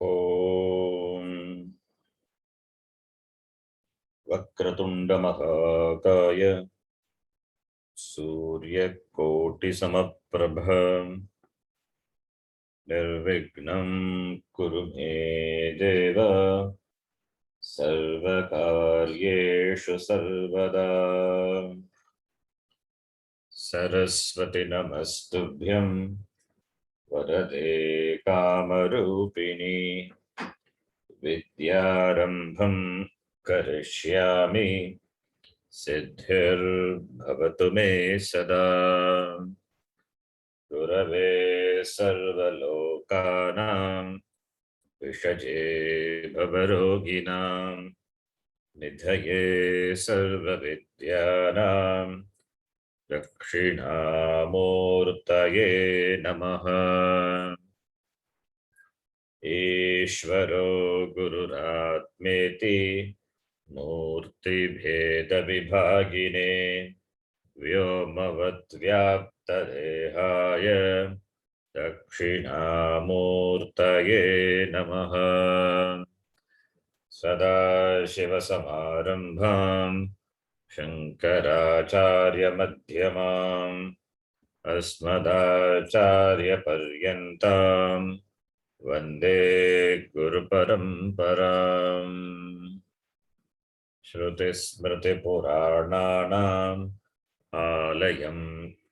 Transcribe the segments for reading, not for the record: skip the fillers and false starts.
ॐ वक्रतुण्डमहाकाय सूर्यकोटिसमप्रभ निर्विघ्नं कुरु मे देव सर्वकार्येषु सर्वदा। सरस्वती नमस्तुभ्यं वरदे कामरूपिणी विद्यारम्भं करिष्यामि सिद्धिर्भवतु मे सदा। गुरवे सर्वलोकानां विषजे भवरोगिणां निधये सर्वविद्यानां दक्षिणामूर्तये नमः। ईश्वरो गुरुरात्मेति मूर्तिभेदविभागिने व्योमवद्व्याप्तदेहाय दक्षिणामूर्तये नमः। सदाशिवसमारम्भां शङ्कराचार्यमध्यमाम् अस्मदाचार्यपर्यन्तां वन्दे गुरुपरम्पराम्। श्रुतिस्मृतिपुराणानाम् आलयं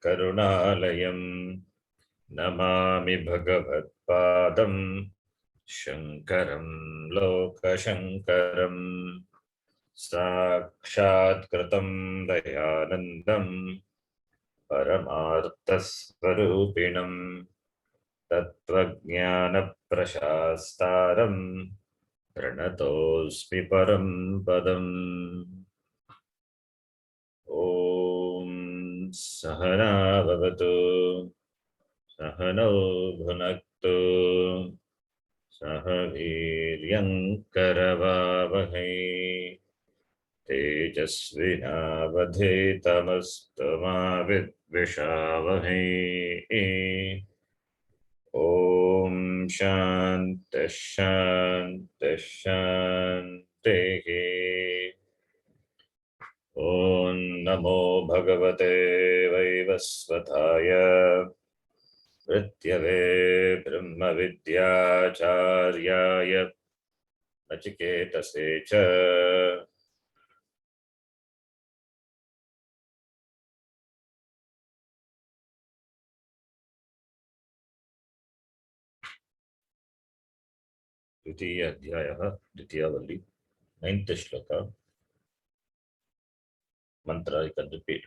करुणालयं नमामि भगवत्पादं शङ्करं लोकशङ्करम्। साक्षात्कृतं दयानन्दं परमार्थस्वरूपिणं तत्त्वज्ञानप्रशास्तारं प्रणतोऽस्मि परं पदम्। ॐ सहना भवतु सहनौ भुनक्तु सह वीर्यं करवावहै तेजस्विनावधीतमस्तु मा विद्विषावहै। ॐ शान्तिः शान्तिः शान्तिः। ॐ नमो भगवते वैवस्वताय मृत्यवे ब्रह्मविद्याचार्याय नचिकेतसे च द्वितीय अध्यायः द्वितीयावल्ली 9th श्लोक मंत्र रिपीट।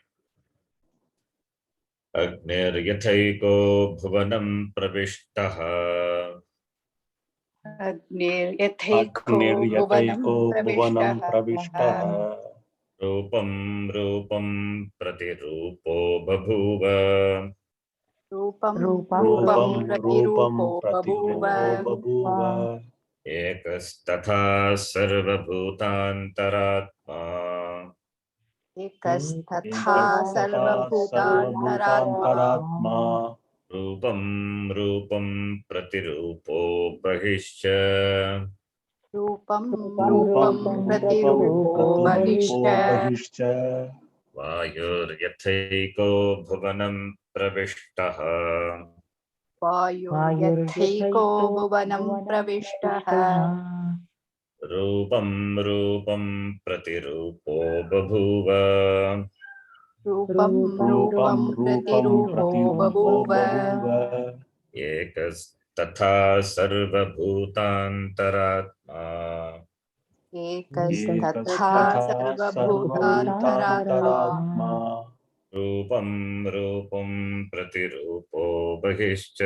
अग्निर्यथैको भुवनं प्रविष्टः अग्निर्यथैको भुवनं प्रविष्टः रूपं रूपं प्रतिरूपो बभूव रूपं प्रतिरूपो बभूव एकस्तथा सर्वभूतान्तरात्मा एकस्तथा सर्वभूतान्तरात्मा रूपं रूपं प्रतिरूपो बहिश्च रूपं प्रतिरूपो बहिश्च वायुर्यथैको भुवनं प्रविष्टः वायुर्यथैको भुवनं प्रविष्टः रूपं रूपं प्रतिरूपो बभूव रूपं प्रतिरूपो बभूव एकस्तथा सर्वभूतान्तरात्मा एकस्तथा सर्वभूतान्तरात्मा रूपं रूपं प्रतिरूपो बहिश्च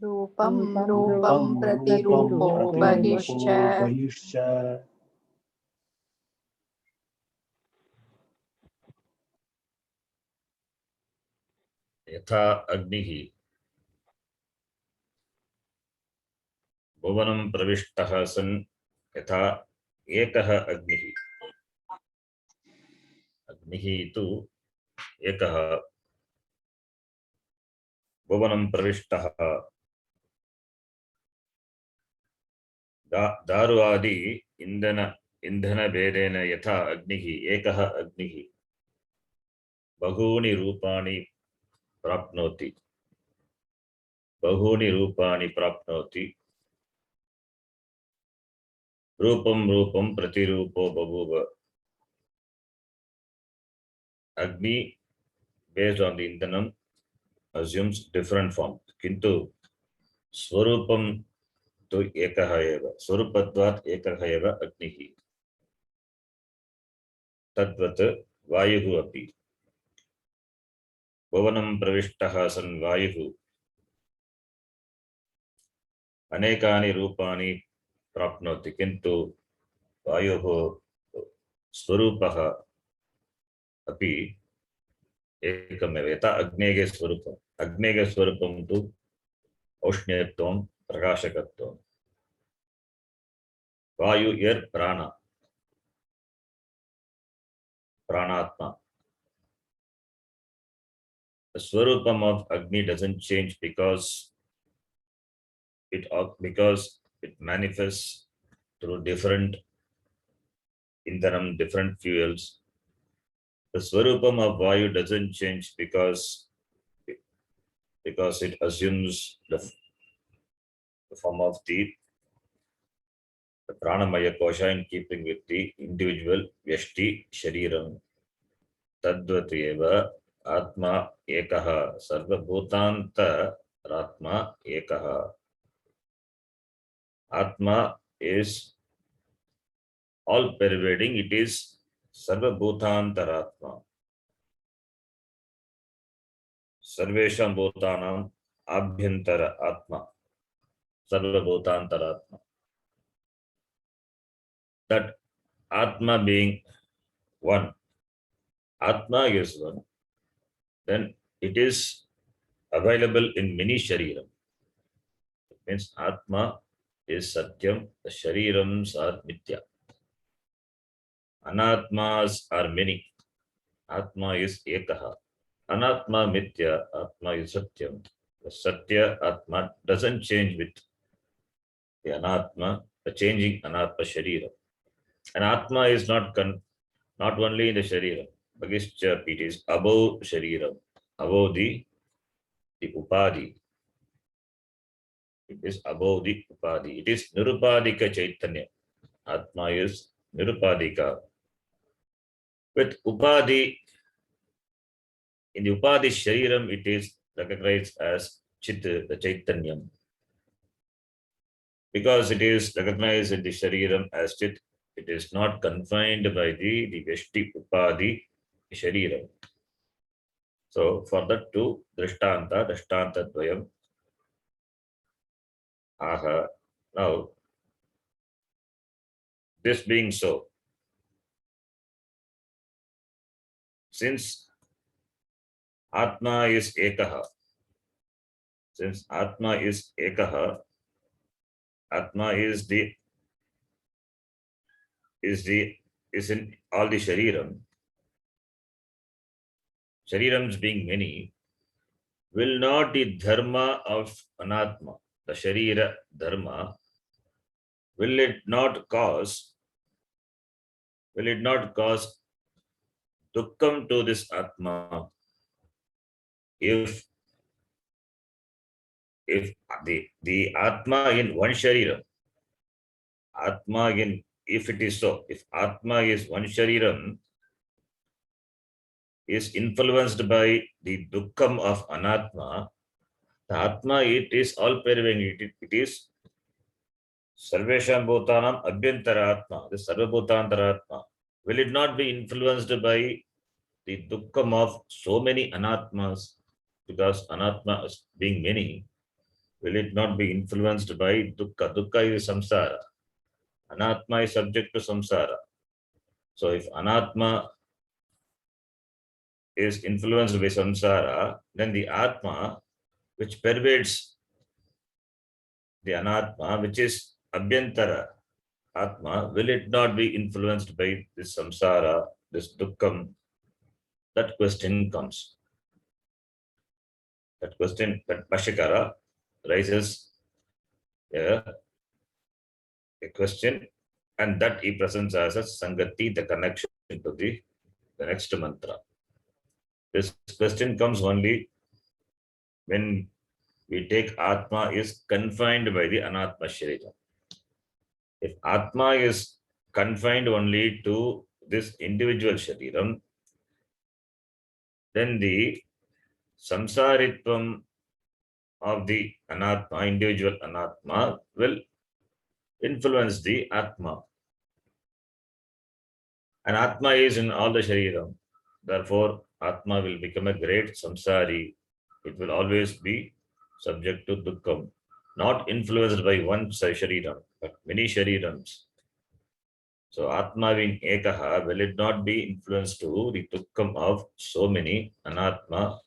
रूपं प्रतिरूपो बहिश्च यथा अग्निः भुवनं प्रविष्टः सन् यथा एकः अग्निः तु एकः भुवनं प्रविष्टः दारु आदि इंधन भेदेन यथा अग्निः एकः अग्निः बहूनि रूपाणि प्राप्नोति रूपं प्रतिरूपो बभूव. Agni based on the indhanam assumes different form, किन्तु स्वरूपं तु एकः एव. स्वरूपत्वात् एकः एव अग्निः. तद्वत् वायुः अपि भुवनं प्रविष्टः सन् वायुः अनेकानि रूपाणि प्राप्नोति, किन्तु वायोः स्वरूपः अपि एकमेव. यथा अग्नेः स्वरूपं तु औष्ण्यत्वं प्रकाशकत्वं. वायु air pranatma. The swarupam of Agni doesn't change because it manifests through different indhanam, different fuels. The swarupam of Vayu doesn't change because it assumes the form of the pranamaya kosha in keeping with the individual vyashti shariram. Tadvat eva atma ekaha sarvabhutanta ratma ekaha. Atma is all pervading, it is sarvabhutantaratma. Sarvesham bhutanam abhyantara atma. Sarvabhutantaratma. That Atma being one, Atma is one, then it is available in many shariram. It means Atma is Satyam, the sharirams are Mithya. Anatmas are many. Atma is Ekaha. Anatma Mithya, Atma is Satyam. The Satya Atma doesn't change with the Anatma, the changing Anatma Sharira. And Atma is not only in the Sharira, Bhagishcha, it is above Sharira, above the Upadhi. It is above the Upadhi. It is Nirupadika Chaitanya. Atma is Nirupadika. With Upadhi, in the Upadhi Shariram, it is recognized as Chit, the Chaitanyam. Because it is recognized in the Shariram as Chit, it is not confined by the Vyashti Upadhi Shariram. So for that too, Drishtanta Dvayam. Aha. Now, this being so, since Atma is Ekaha, Atma is in all the Sharirams being many, will not the dharma of Anatma, the Sharira dharma, will it not cause dukkam to this Atma if the Atma in one Shariram, if it is so, if Atma is one Shariram, is influenced by the dukkam of Anatma, the Atma, it is all pervading, it is Sarvesham Bhutanam Abhyantara Atma, the Sarvabhutantara Atma. Will it not be influenced by the dukkam of so many Anatmas? Because Anatma being many, will it not be influenced by dukkha? Dukkha is samsara. Anatma is subject to samsara. So if Anatma is influenced by samsara, then the Atma, which pervades the Anatma, which is Abhyantara Atma, will it not be influenced by this samsara, this dukkham? That question comes. That question, that Bhashyakara raises a a question, and that he presents as a Sangati, the connection to the next mantra. This question comes only when we take Atma is confined by the Anatma Sharira. If Atma is confined only to this individual Shariram, then the samsaritvam of the Anatma, individual Anatma, will influence the Atma. And Atma is in all the Shariram. Therefore, Atma will become a great samsari. It will always be subject to dukkham, not influenced by one Shariram, but many Sharirams. So, Atma being Ekaha, will it not be influenced to the dukkham of so many Anatma,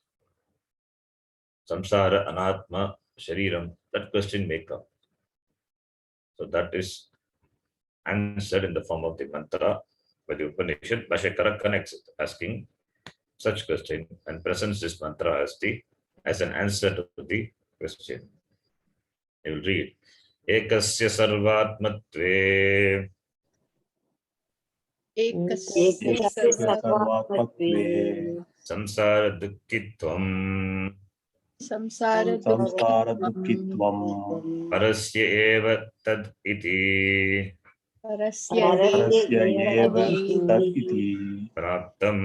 samsara, Anatma, Shariram? That question may come. So, that is answered in the form of the mantra by the Upanishad. Bhashyakara connects it, asking such question and presents this mantra as an answer to the question. I will read. Ekasya sarvatmatve Ekasya सर्वात्मत्वे samsara dukkitvam samsara संसारदुःखित्वं parasya eva tad iti parasya परस्य एव iti तत् इति praptam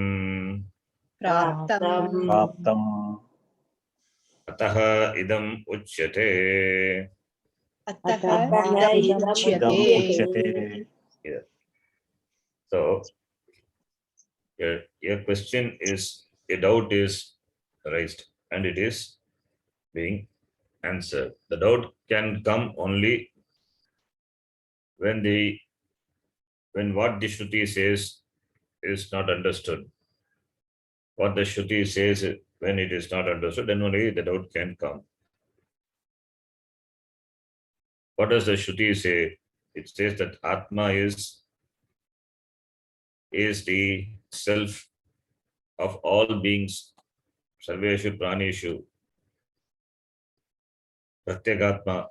प्राप्तम् ataha idam uchyate. ataha इदम् idam उच्यते. Yeah. So, your question is, a doubt is raised and it is being answered. The doubt can come only when what the Shruti says is not understood. What the Shruti says, when it is not understood, then only the doubt can come. What does the Shruti say? It says that Atma is the self of all beings, Sarveshu Pranishu, Pratyagatma,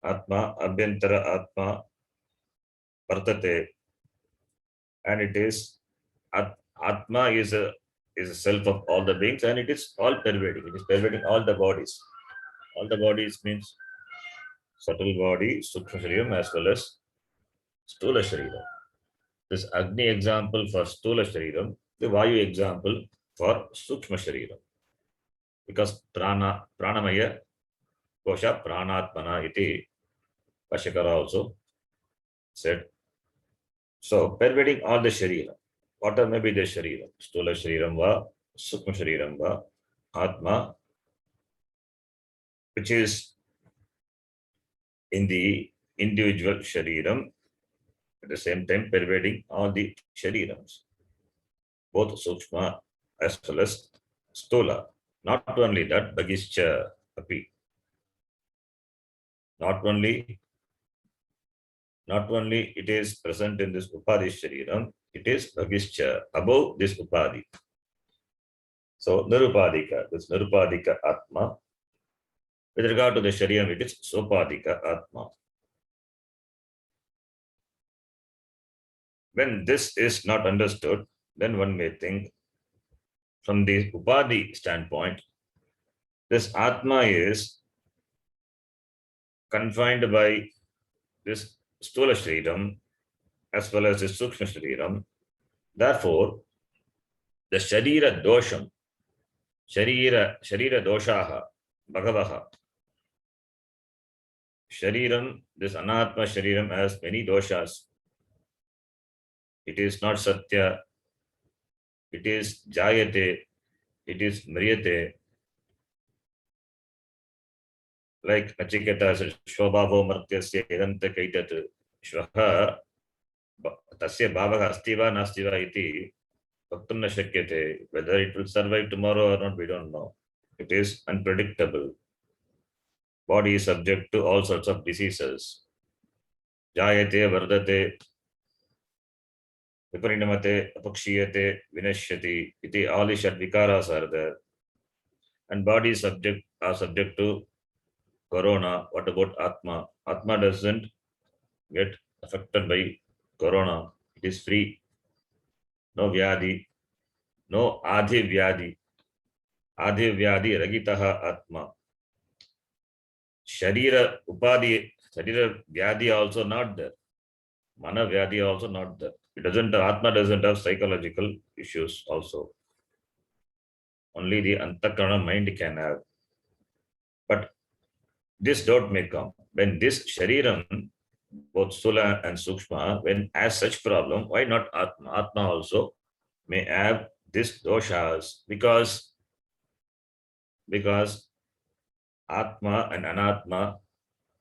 Atma, Abhyantara Atma, Vartate, and it is Atma is a self of all the beings, and it is all pervading. It is pervading all the bodies. All the bodies means subtle body, Sukshma Shariram, as well as Stula Shariram. This Agni example for Stula Shariram, the Vayu example for Sukshma Shariram. Because Pranamaya Kosha Pranatmana iti Bhashyakara also said. So, pervading all the Sharira. Whatever may be the Sharira, Stula Shariram va, Sukma Shariram va, Atma, which is in the individual Shariram, at the same time pervading all the Sharirams, both Sukshma as well as Stula. Not only that, Bhagischa api. Not only it is present in this Upadhi Shariram, it is Bhagischa, above this Upadhi. So, Nirupadika, this Nirupadika Atma. With regard to the Shariram, it is Sopadika Atma. When this is not understood, then one may think from the Upadhi standpoint, this Atma is confined by this Stula Shariram as well as the Sukshma Shariram. Therefore, the Sharira Dosham, Sharira Doshaha, Bhagavaha, Shariram, this Anatma Shariram has many doshas. It is not Satya, it is Jayate, it is Mriyate. Like Nachiketa says, Shobhavo Martyasya Edanta Kaitat Shvaha Tasya Bhavaha Astiva Nastiva iti Bhaktum Nashakyate. Whether it will survive tomorrow or not, we don't know. It is unpredictable. Body is subject to all sorts of diseases. Jayate, Vardate, Viparinamate, Apakshiyate, Vinashyati, iti all the Shadvikaras are there. And body is subject to corona, what about Atma? Atma doesn't get affected by corona. It is free. No vyadi, no adhi vyadi. Adhi vyadi ragitaha Atma. Sharira upadi, Sharira vyadi also not there. Mana vyadi also not there. It doesn't, Atma doesn't have psychological issues also. Only the Antakarana mind can have. But this doubt may come. When this Shariram, both Sthula and Sukshma, when has such problem, why not Atma? Atma also may have this doshas because Atma and Anatma,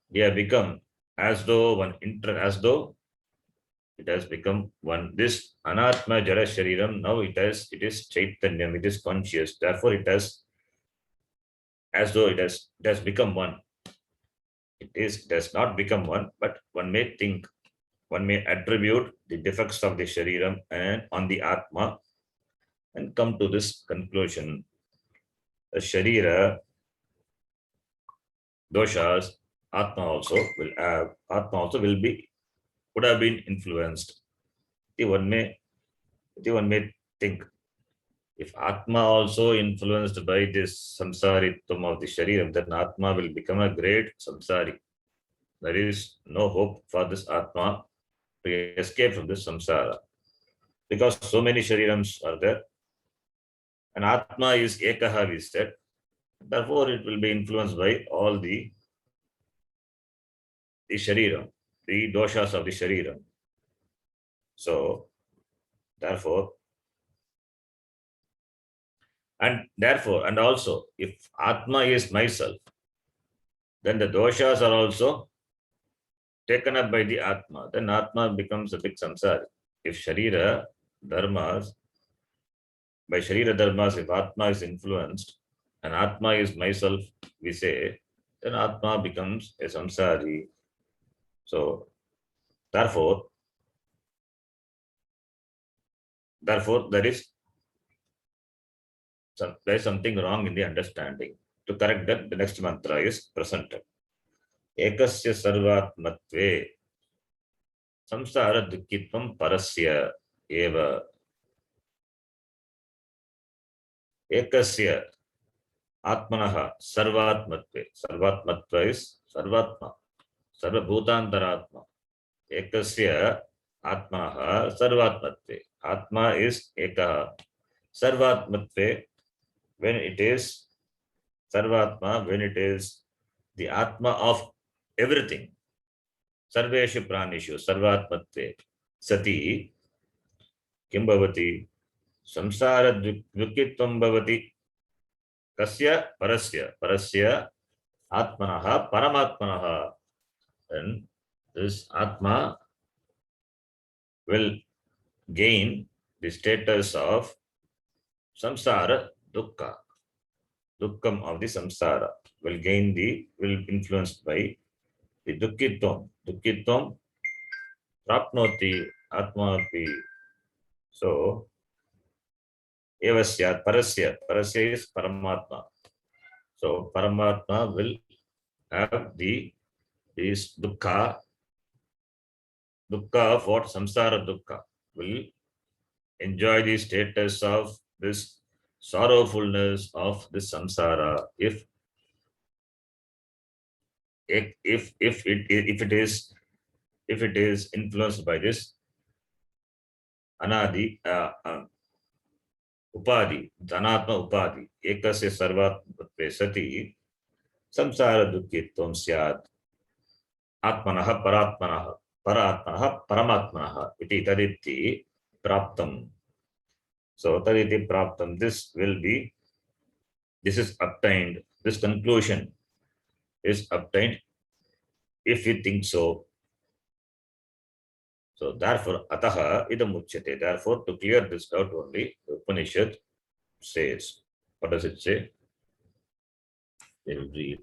they have become as though as though it has become one. This Anatma Jara Shariram, now it is Chaitanyam, it is conscious. Therefore, it has as though it has become one. It does not become one, but one may think, one may attribute the defects of the Shariram and on the Atma and come to this conclusion. The Sharira doshas, Atma also will be, would have been influenced. The one may think, if Atma also influenced by this samsaritvam of the Shariram, then Atma will become a great samsari. There is no hope for this Atma to escape from this samsara. Because so many Sharirams are there. And Atma is Ekaha, we said. Therefore, it will be influenced by all the Shariram, the doshas of the Shariram. So, therefore, and also, if Atma is myself, then the doshas are also taken up by the Atma. Then Atma becomes a big samsara. If Sharira dharmas, by Sharira dharmas, if Atma is influenced, and Atma is myself, we say, then Atma becomes a samsari. So, therefore, there is something wrong in the understanding. To correct that, the next mantra is presented. Ekasya sarvatmatve samsara dukkitvam parasya eva. Ekasya atmanaha sarvatmatve. Sarvatmatva is sarvatma. Sarvabhutantaratma. Ekasya atmanaha sarvatmatve. Atma is ekaha. Sarvatmatve, when it is sarvatma, when it is the atma of everything. Sarveshu pranishu sarvatmatve sati kim bhavati samsara dukkitvam bhavati kasya parasya atmanaha paramatmanaha. And this atma will gain the status of samsara dukkha. Dukkam of the samsara will influenced by the dukkitvam. Dukkitvam prapnoti atmapi. So, evasya parasya is paramatma. So, paramatma will have this dukkha of what? Samsara dukkha, will enjoy the status of this sorrowfulness of this samsara if it is influenced by this anadi upadi, dhanatma upadi. Ekasya sarvatmatve sati samsara dukkitvam syat atmanaha paratmanaha paramatmanaha iti taditi praptam. So taditi praptam, this is obtained, this conclusion is obtained if you think so. So therefore, ataha idam uchyate. Therefore, to clear this doubt only, the Upanishad says, what does it say? They will read.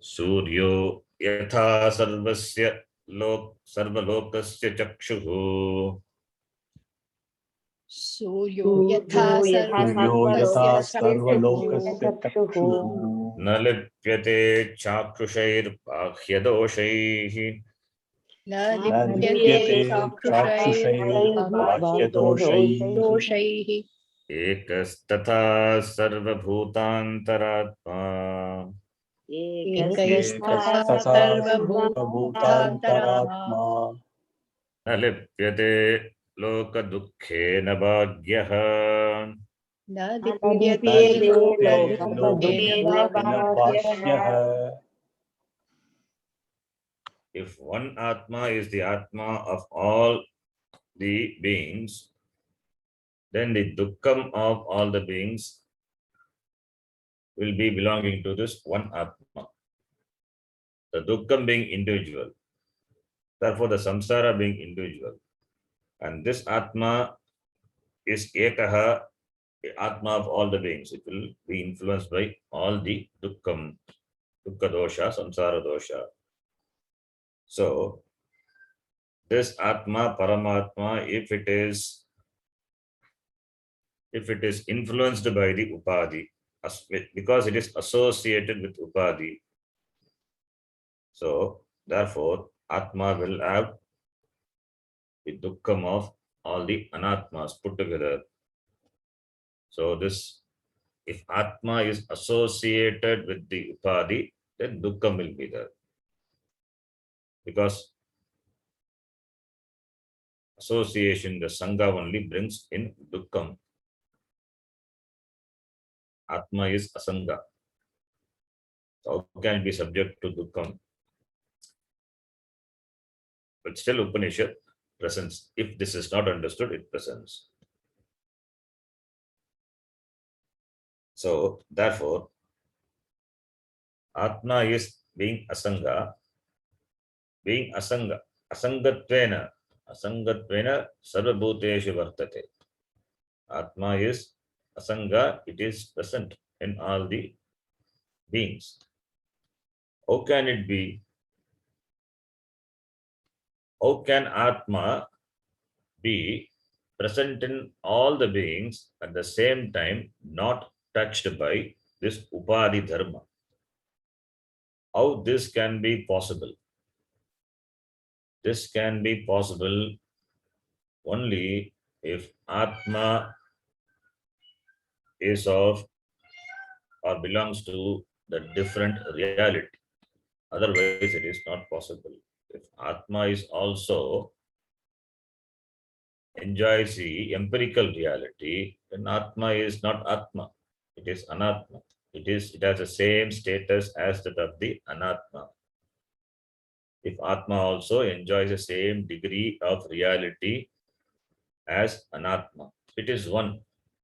Suryo yatha sarvasya sarvalokasya chakshuhu सूर्यो यथा सूर्यो यथा सर्वलोकस्य सर्वलोकस्य चक्षुः न लिप्यते चाक्षुषैर्बाह्यदोषैः न न लिप्यते लिप्यते चाक्षुषैर्बाह्यदोषैः चाक्षुषैर्बाह्यदोषैः एकस्तथा सर्वभूतान्तरात्मा एकैस्तथा एकस्तथा सर्वभूतान्तरात्मा न लिप्यते लोकदुःखेन भाग्यः न न लिप्यते लिप्यते लोकदुःखेन लोकदुःखेन बाह्यः If one Atma is the Atma of all the beings, then the Dukkham of all the beings will be belonging to this one Atma. The Dukkham being individual, therefore the Samsara being individual. And this Atma is Ekaha, the Atma of all the beings. It will be influenced by all the Dukkham, Dukkha dosha, Samsara dosha. So, this Atma, Paramatma, if it is influenced by the Upadhi, because it is associated with Upadhi, so therefore Atma will have the Dukkham of all the Anatmas put together. So this, if Atma is associated with the Upadhi, then Dukkham will be there. Because association, the Sangha only brings in Dukkham. Atma is Asanga. So how can be subject to Dukkham? But still Upanishad presents. If this is not understood, it presents. So therefore, Atma is being Asanga, Asangatvena Sarvabhuteshu Vartate. Atma is Asanga, it is present in all the beings. How can it be? How can Atma be present in all the beings at the same time, not touched by this Upadhi Dharma? How this can be possible? This can be possible only if Atma is of or belongs to the different reality. Otherwise, it is not possible. If Atma is also enjoys the empirical reality, then Atma is not Atma. It is Anatma. It has the same status as that of the Anatma. If Atma also enjoys the same degree of reality as Anatma, it is one,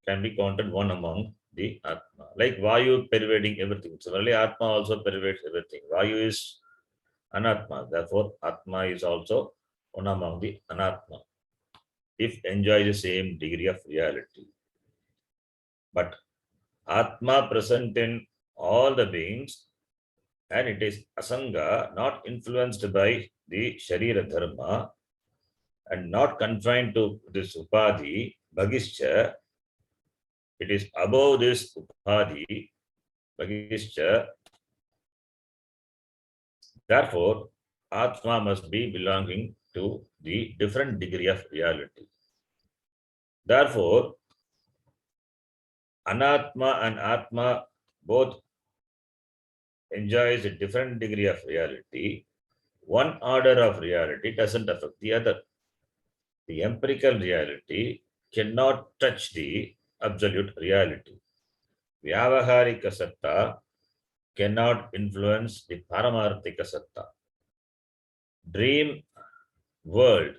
can be counted one among the Atma. Like Vayu pervading everything. Similarly, Atma also pervades everything. Vayu is Anatma. Therefore, Atma is also one among the Anatma, if enjoys the same degree of reality. But Atma present in all the beings, and it is Asanga, not influenced by the Sharira Dharma and not confined to this Upadhi, Bhagischa. It is above this Upadhi, Bhagischa. Therefore, Atma must be belonging to the different degree of reality. Therefore, Anatma and Atma both enjoys a different degree of reality. One order of reality doesn't affect the other. The empirical reality cannot touch the absolute reality. Vyavaharika satta cannot influence the paramarthika satta. Dream world,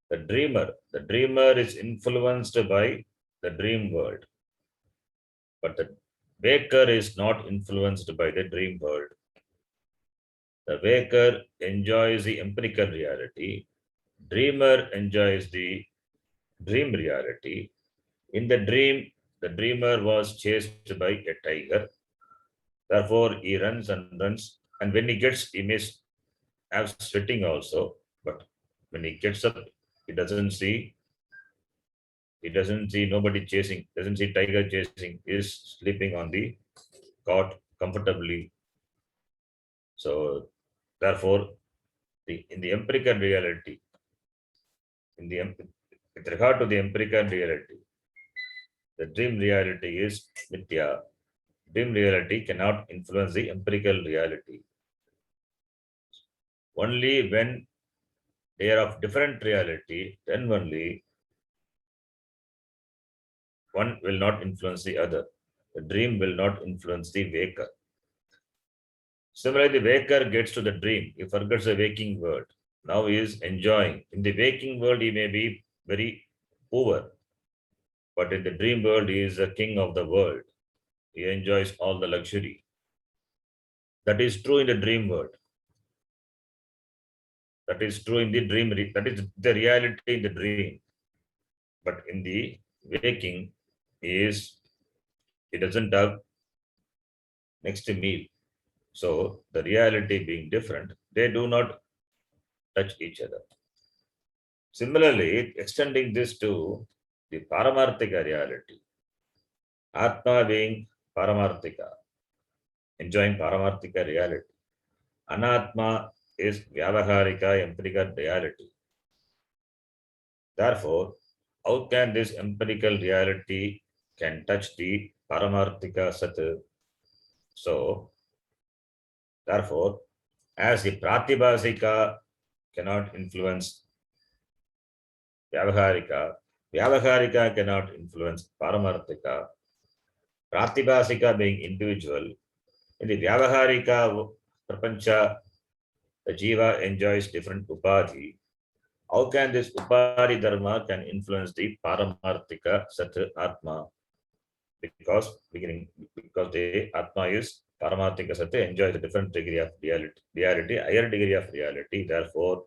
the dreamer is influenced by the dream world. But the waker is not influenced by the dream world. The waker enjoys the empirical reality. Dreamer enjoys the dream reality. In the dream, the dreamer was chased by a tiger. Therefore, he runs and runs. And when he gets, he may have sweating also. But when he gets up, he doesn't see He doesn't see nobody chasing, doesn't see tiger chasing, he is sleeping on the cot comfortably. So therefore, in the empirical reality, with regard to the empirical reality, the dream reality is mithya. Dream reality cannot influence the empirical reality. Only when they are of different reality, then only one will not influence the other. The dream will not influence the waker. Similarly, the waker gets to the dream, he forgets the waking world. Now he is enjoying. In the waking world, he may be very poor, but in the dream world, he is the king of the world. He enjoys all the luxury. That is true in the dream world. That is true in the dream. That is the reality in the dream. But in the waking, he doesn't have next meal. So the reality being different, they do not touch each other. Similarly, extending this to the Paramarthika reality, Atma being Paramarthika, enjoying Paramarthika reality. Anatma is Vyavaharika, empirical reality. Therefore, how can this empirical reality can touch the Paramarthika Sat? So, therefore, as the Pratibhasika cannot influence Vyavaharika, Vyavaharika cannot influence Paramarthika, Pratibhasika being individual, in the Vyavaharika Prapancha, the Jiva enjoys different Upadhi. How can this Upadhi Dharma can influence the Paramarthika Sat Atma? Because the Atma is Paramarthika Sat, enjoys a different degree of reality, higher degree of reality. Therefore,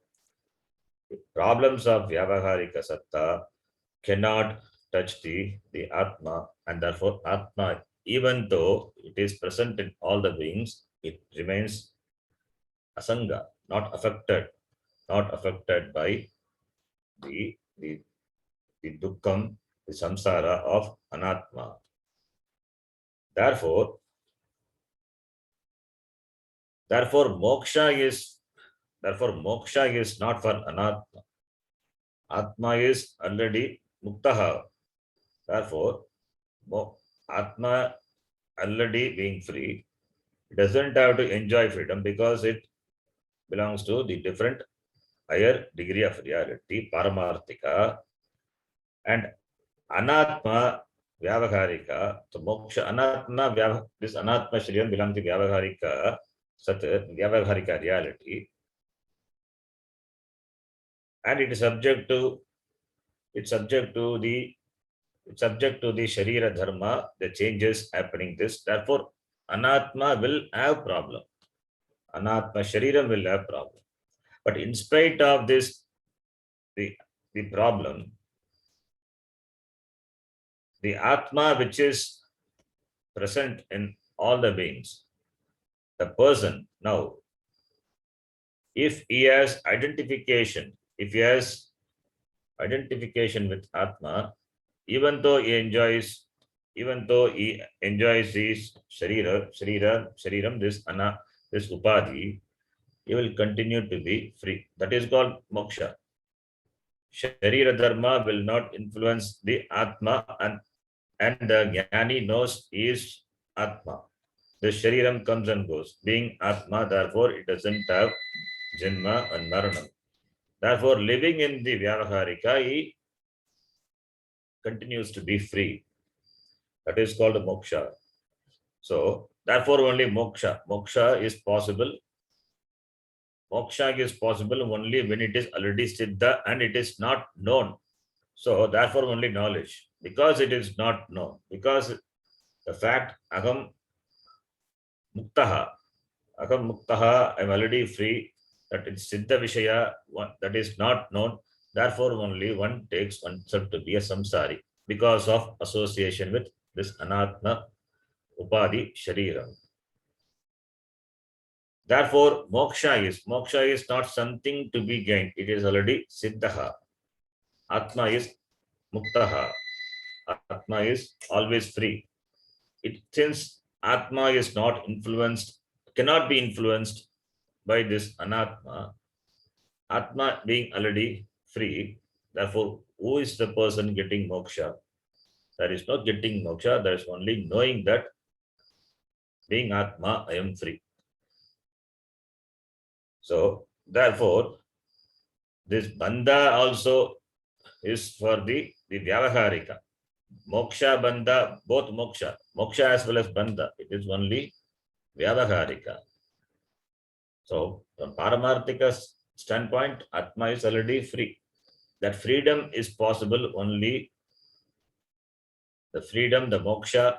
the problems of Vyavaharika Satta cannot touch the Atma, and therefore Atma, even though it is present in all the beings, it remains asanga, not affected by the dukkam, the samsara of anatma. Therefore, moksha is not for anatma. Atma is already muktaha. Therefore, atma already being free, doesn't have to enjoy freedom because it belongs to the different higher degree of reality, Paramarthika, and Anatma Vyavaharika. So Moksha Anatma, this Anatma Shriyan belongs to Vyavaharika, Sat, Vyavaharika reality. And it is subject to the Sharira Dharma, the changes happening this. Therefore, Anatma will have problem. Anatma Shariram will have problem. But in spite of this, the problem, the Atma which is present in all the beings, the person now, if he has identification with Atma, even though he enjoys his shariram, this upadhi, he will continue to be free. That is called moksha. Sharira dharma will not influence the Atma, and the Jnani knows he is Atma. The Shariram comes and goes. Being Atma, therefore, it doesn't have Janma and Maranam. Therefore, living in the Vyavaharika, he continues to be free. That is called moksha. So, therefore, only moksha. Moksha is possible. Moksha is possible only when it is already siddha and it is not known. So, therefore, only knowledge. Because it is not known. Because the fact, Aham Muktaha, I am already free. That is Siddha Vishaya, that is not known. Therefore, only one takes oneself to be a samsari because of association with this Anatma Upadhi Shariram. Therefore, moksha is not something to be gained. It is already Siddhaha. Atma is Muktaha. Atma is always free. Since Atma is not influenced, cannot be influenced by this Anatma, Atma being already free, therefore, who is the person getting moksha? There is not getting moksha, there is only knowing that being Atma, I am free. So, therefore, this bandha also is for the vyavaharika. Moksha, bandha, both moksha. Moksha as well as bandha. It is only vyavaharika. So, from Paramarthika standpoint, Atma is already free. That freedom is possible only, the freedom, the moksha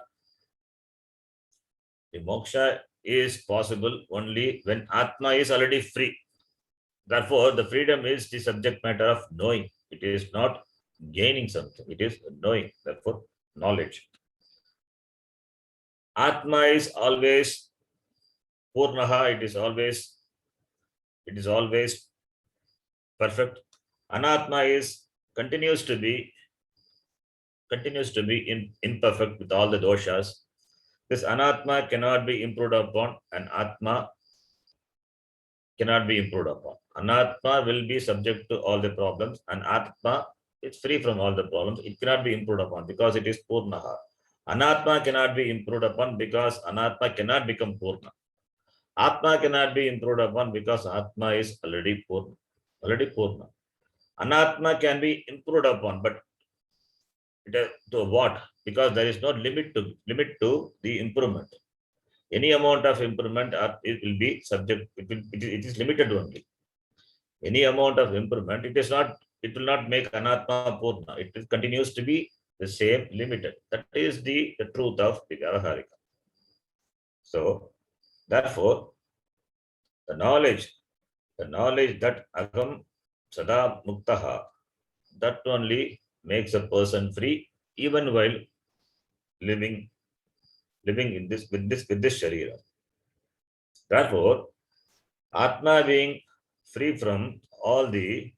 is possible only when Atma is already free. Therefore, the freedom is the subject matter of knowing. It is not gaining something, it is knowing, therefore, knowledge. Atma is always Purnaha, it is always perfect. Anatma is continues to be imperfect with all the doshas. This Anatma cannot be improved upon, and Atma cannot be improved upon. Anatma will be subject to all the problems, and Atma is free from all the problems. It cannot be improved upon because it is Purnaha. Anatma cannot be improved upon because Anatma cannot become Purna. Atma cannot be improved upon because Atma is already Purna. Anatma can be improved upon, but to what? Because there is no limit to the improvement. Any amount of improvement it will be subject. It is limited only. Any amount of improvement, it will not make Anatma Purna. It continues to be the same, limited. That is the truth of the Vyavaharika. So, therefore, the knowledge that Agam Sada Muktaha, that only makes a person free even while living in this with this sharira. Therefore, Atma being free from all the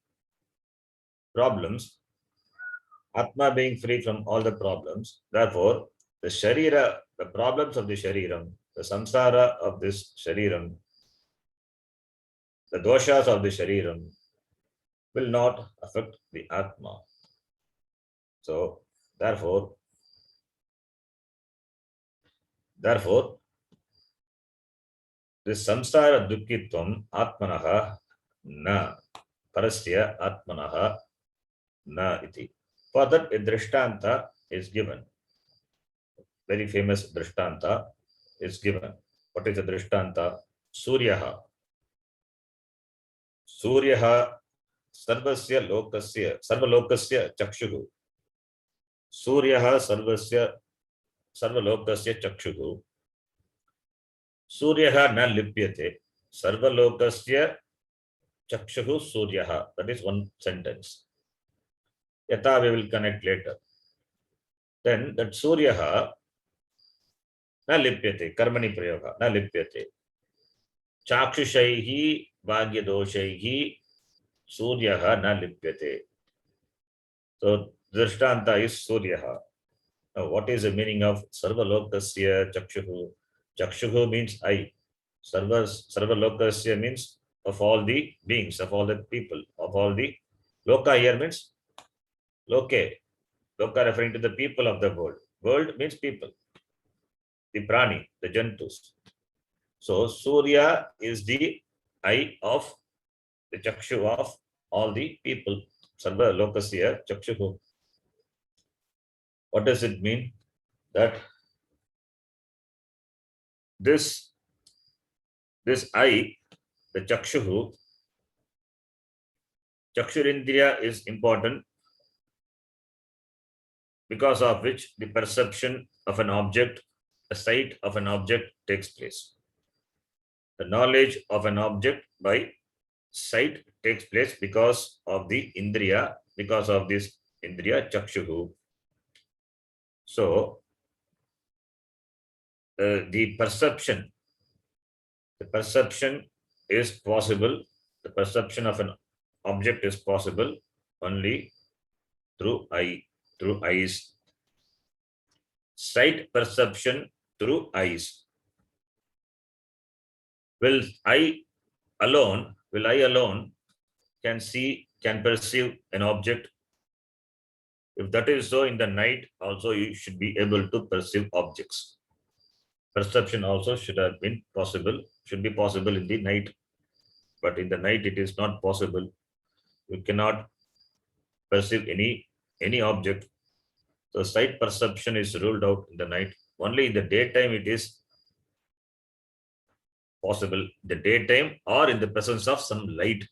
problems, therefore the sharira, the problems of the shariram, the samsara of this shariram, the doshas of the shariram will not affect the Atma. So, therefore, this samsara dukkitvam atmanaha na parasya atmanaha na iti. For that, a drishtanta is given. Very famous drishtanta is given. What is the drishtanta? Suryaha sarvasya lokasya chakshuhu. Suryaha sarvalokasya chakshuhu. Suryaha na lipyate. Sarvalokasya chakshuhu suryaha. That is one sentence. Yata we will connect later. Then that suryaha na lipyate. Karmani prayoga na lipyate. Chakshushaihi bhagyadoshaihi suryaha na lipyate. So drishtanta is suryaha. Now, what is the meaning of sarvalokasya chakshuhu? Chakshuhu means eye. Sarvalokasya means of all the beings, of all the people, of all the loka here means loke. Loka referring to the people of the world. World means people. The prani, the jantus. So Surya is the eye of the chakshu of all the people. Sarvalokasya chakshuhu. What does it mean? That this eye, the chakshuhu, chakshurindriya is important, because of which the perception of an object, the sight of an object takes place. The knowledge of an object by sight takes place because of the indriya, because of this indriya chakshuhu. So, the perception is possible. The perception of an object is possible only through eyes. sight perception through eyes. Will I alone can perceive an object? If that is so, in the night also you should be able to perceive objects. Perception also should be possible in the night, but in the night it is not possible. You cannot perceive any object. So sight perception is ruled out in the night. Only in the daytime it is possible, the daytime or in the presence of some light.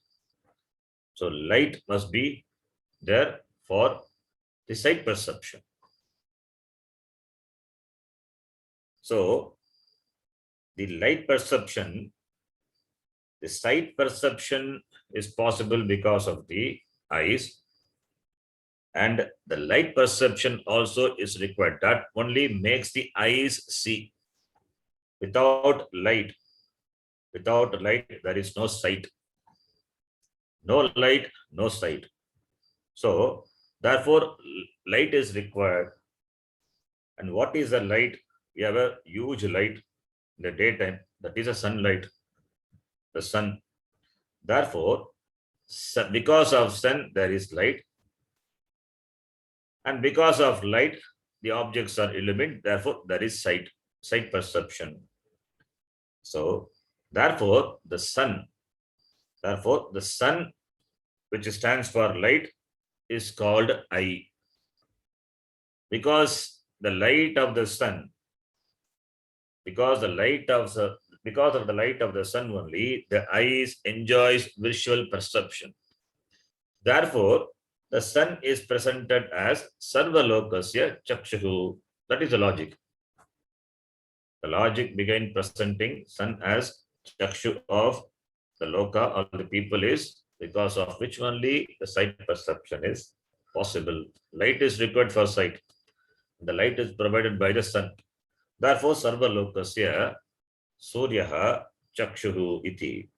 So light must be there for the sight perception. So the light perception, the sight perception is possible because of the eyes, and the light perception also is required. That only makes the eyes see. Without light, there is no sight. No light, no sight. So therefore light is required. And what is the light? We have a huge light in the daytime, that is a sunlight, the sun. Therefore because of sun there is light, and because of light the objects are illumined, therefore there is sight perception. So therefore the sun which stands for light is called eye, because the light of the sun, because of the light of the sun only, the eyes enjoys visual perception. Therefore the sun is presented as sarvalokasya chakshuhu. That is the logic. The logic began presenting sun as chakshu of the loka or the people is because of which only the sight perception is possible. Light is required for sight. The light is provided by the sun. Therefore, sarvalokasya suryaha chakshuhu iti.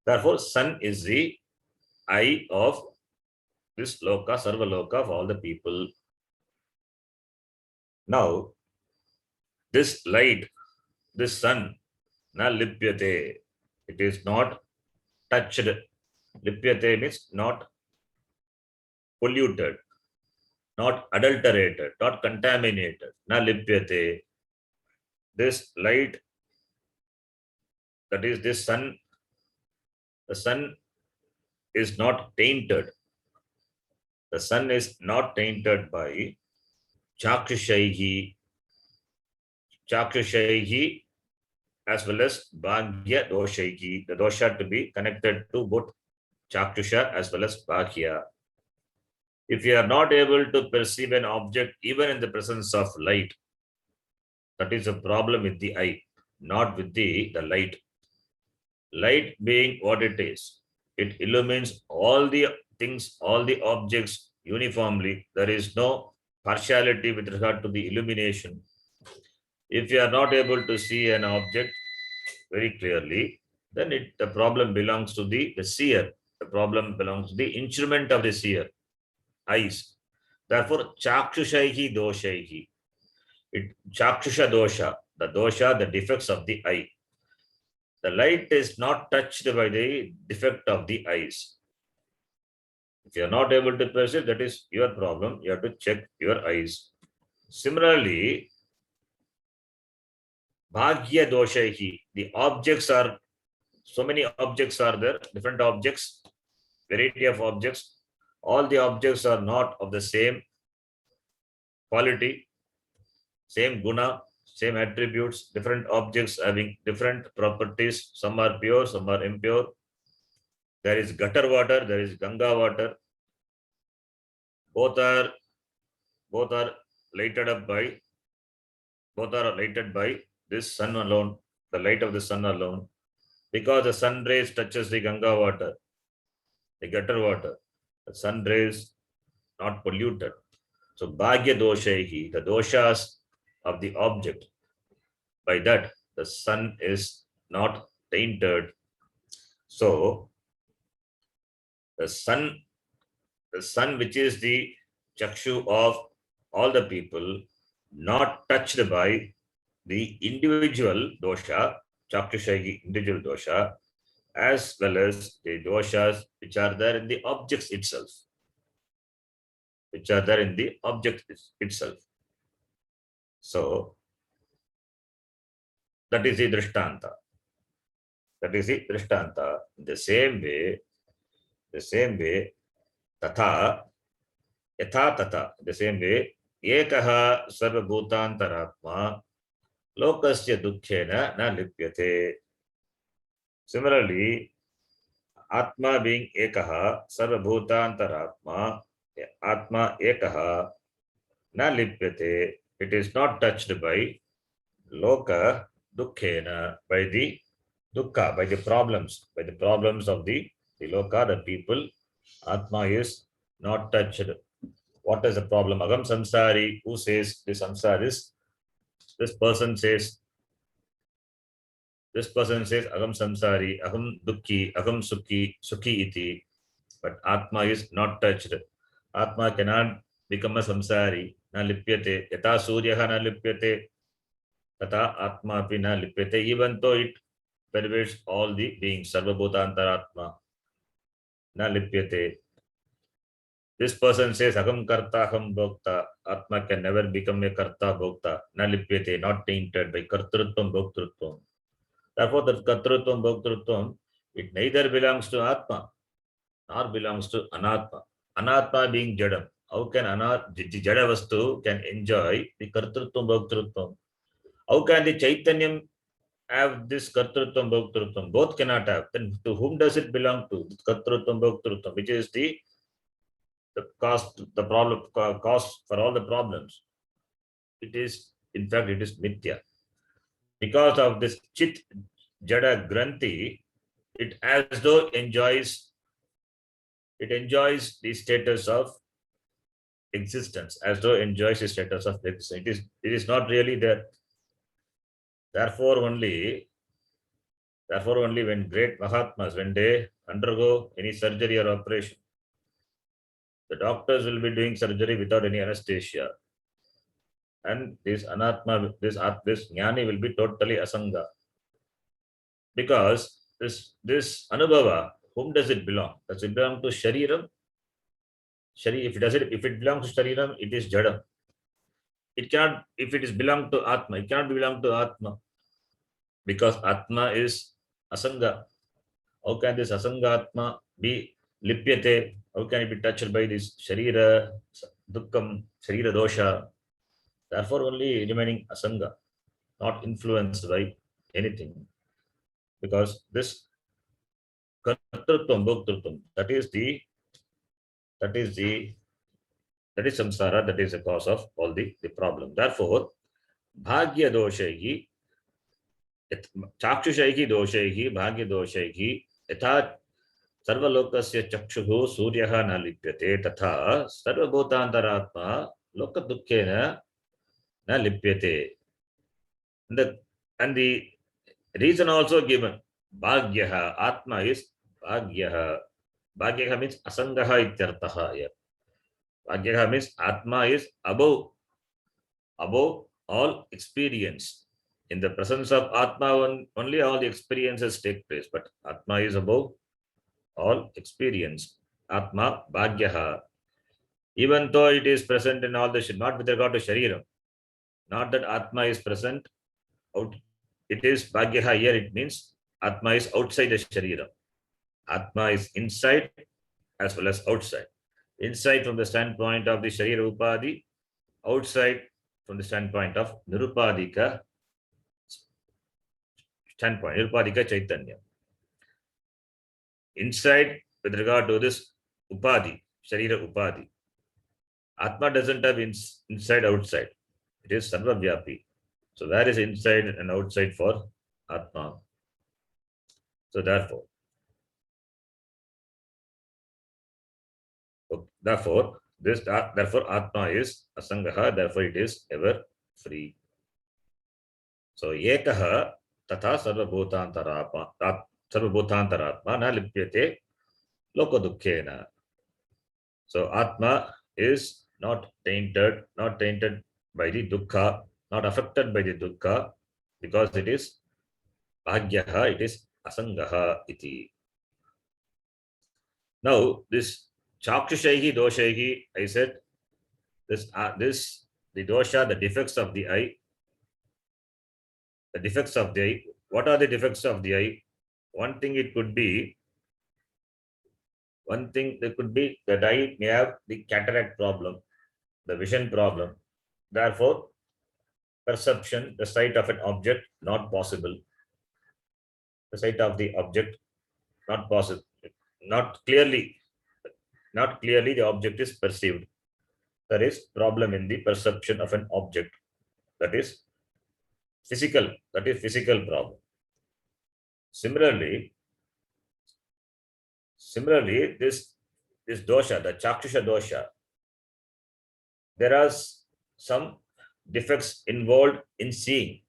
Therefore, sun is the eye of this loka, sarvaloka of all the people. Now, this light, this sun, na lipyate, it is not touched. Lipyate means not polluted, not adulterated, not contaminated. Na lipyate. This light, that is this sun, the sun is not tainted. The sun is not tainted by chakushaihi as well as bhagya doshaihi. The dosha to be connected to both chakusha as well as bhagya. If you are not able to perceive an object even in the presence of light, that is a problem with the eye, not with the light. Light being what it is, it illumines all the things, all the objects uniformly. There is no partiality with regard to the illumination. If you are not able to see an object very clearly, then the problem belongs to the seer. The problem belongs to the instrument of the seer, eyes. Therefore, chakushaihi doshaihi. Chakusha dosha, the defects of the eye. The light is not touched by the defect of the eyes. If you are not able to perceive, that is your problem. You have to check your eyes. Similarly, bhagya doshaihi, the objects are, so many objects are there, different objects, variety of objects. All the objects are not of the same quality, same guna, same attributes, different objects having different properties. Some are pure, some are impure. There is gutter water, there is Ganga water. Both are lighted by this sun alone, the light of the sun alone. Because the sun rays touches the Ganga water, the gutter water, the sun rays not polluted. So bhagya doshaihi, the doshas of the object, by that the sun is not tainted. So the sun which is the chakshu of all the people not touched by the individual dosha, Chakshushagi individual dosha, as well as the doshas which are there in the objects itself. Which are there in the object itself. So, that is the Drishtanta. That is the Drishtanta. The same way, Tatha, Yatha Tatha, the same way, Ekaha Sarvabhutantaratma, Lokasya Dukkhena na lipyate. Similarly, Atma being Ekaha Sarvabhutantaratma, Atma Ekaha na lipyate. It is not touched by Loka Dukkhena, by the dukkha, by the problems of the loka, the people. Atma is not touched. What is the problem? Agam samsari, who says the samsara is? This person says agam samsari, agam dukki, agam sukhi iti. But Atma is not touched. Atma cannot become a samsari. Na lipyate. Yata suryaha na lipyate. Tata Atma api na lipyate. Even though it pervades all the beings, sarvabhutantaratma na lipyate. This person says agam karta aham bhokta. Atma can never become a karta bhokta. Na lipyate, not tainted by kartrutvam bhoktrutvam. Therefore, that kartrutvam bhoktrutvam, it neither belongs to Atma nor belongs to Anatma. Anatma being jadam. How can jada vastu can enjoy the kartrutvam bhoktrutvam? How can the chaitanyam have this kartrutvam bhoktrutvam? Both cannot have. Then to whom does it belong to? Kartrutvam bhoktrutvam, which is the cause for all the problems. It is, in fact, it is mithya. Because of this chit jada granthi, it as though enjoys the status of existence, as though enjoys the status of existence. It is not really there. Therefore only when great Mahatmas, when they undergo any surgery or operation, the doctors will be doing surgery without any anesthesia. And this anatma, this jnani will be totally asanga. Because this anubhava, whom does it belong? Does it belong to shariram? If it belongs to shariram, it is jadam. It cannot, if it is belong to atma, it cannot belong to atma. Because atma is asanga. How can this asanga atma be lipyate? How can it be touched by this sharira dukkam, sharira dosha? Therefore, only remaining asanga, not influenced by anything. Because this kartrutvam bhoktrutvam, that is samsara, that is the cause of all the problem. Therefore, bhagya doshaihi, chakshusaihi doshaihi, bhagya doshaihi, yatha sarvalokasya chakshuhu suryaha na lipyate, tatha sarvabhutantaratma lokadukkhena na lipyate. And the reason also given, bhagyaha, atma is bhagyaha. Bhagyaha means asangaha ityartaha here. Bhagyaha means atma is above all experience. In the presence of atma only all the experiences take place, but atma is above all experience. Atma, bhagyaha. Even though it is present in all the, not with regard to shariram, not that atma is present out. It is bhagyaha here, it means atma is outside the sharira. Atma is inside as well as outside. Inside from the standpoint of the sharira upadhi, outside from the standpoint of nirupadika standpoint, nirupadika chaitanya. Inside with regard to this upadhi, sharira upadhi. Atma doesn't have inside outside. It is sarvavyapi. So where is inside and outside for Atma? So therefore Atma is asangaha, therefore it is ever free. So ekaha tatha sarvabhutantaratma na lipyate lokadukkhena. So Atma is not tainted by the dukkha, not affected by the dukkha, because it is bhagyaha, it is asangaha iti. Now this chakshushahi doshaihi, I said this the dosha, the defects of the eye, the defects of the eye. What are the defects of the eye? One thing it could be, that eye may have the cataract problem, the vision problem. Therefore, perception, the sight of an object, not possible. The sight of the object, not possible. Not clearly the object is perceived. There is problem in the perception of an object. That is physical problem. Similarly, this dosha, the chakshusha dosha, there are some defects involved in seeing.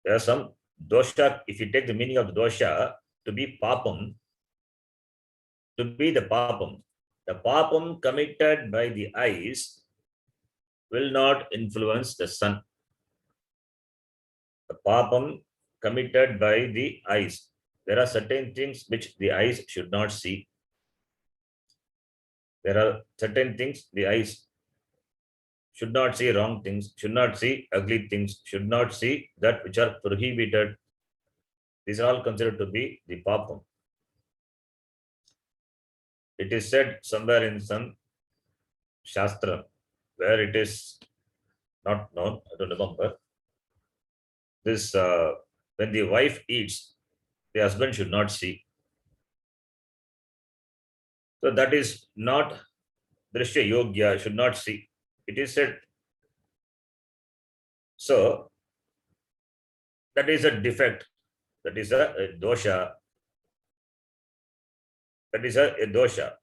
There are some dosha, if you take the meaning of the dosha to be papam, to be the papam committed by the eyes will not influence the sun. The papam committed by the eyes. There are certain things which the eyes should not see. There are certain things the eyes should not see, wrong things, should not see ugly things, should not see that which are prohibited. These are all considered to be the papam. It is said somewhere in some shastra where it is not known, I don't remember. This when the wife eats, the husband should not see. So that is not drishya yogya, should not see. It is said. So that is a defect. That is a dosha. That is a dosha.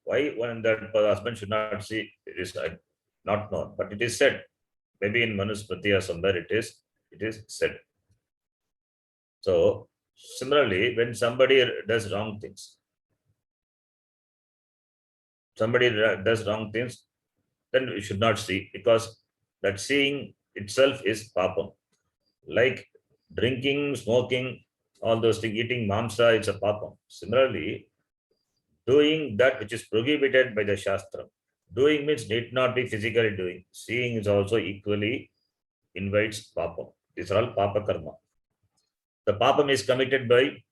Why when that husband should not see, it is not known. But it is said. Maybe in Manusmriti or somewhere it is said. So similarly, when somebody does wrong things, then we should not see, because that seeing itself is papam. Like drinking, smoking, all those things, eating mamsa, it's a papam. Similarly, doing that which is prohibited by the shastra. Doing means need not be physically doing. Seeing is also equally invites papam. These are all papa karma. The papam is committed by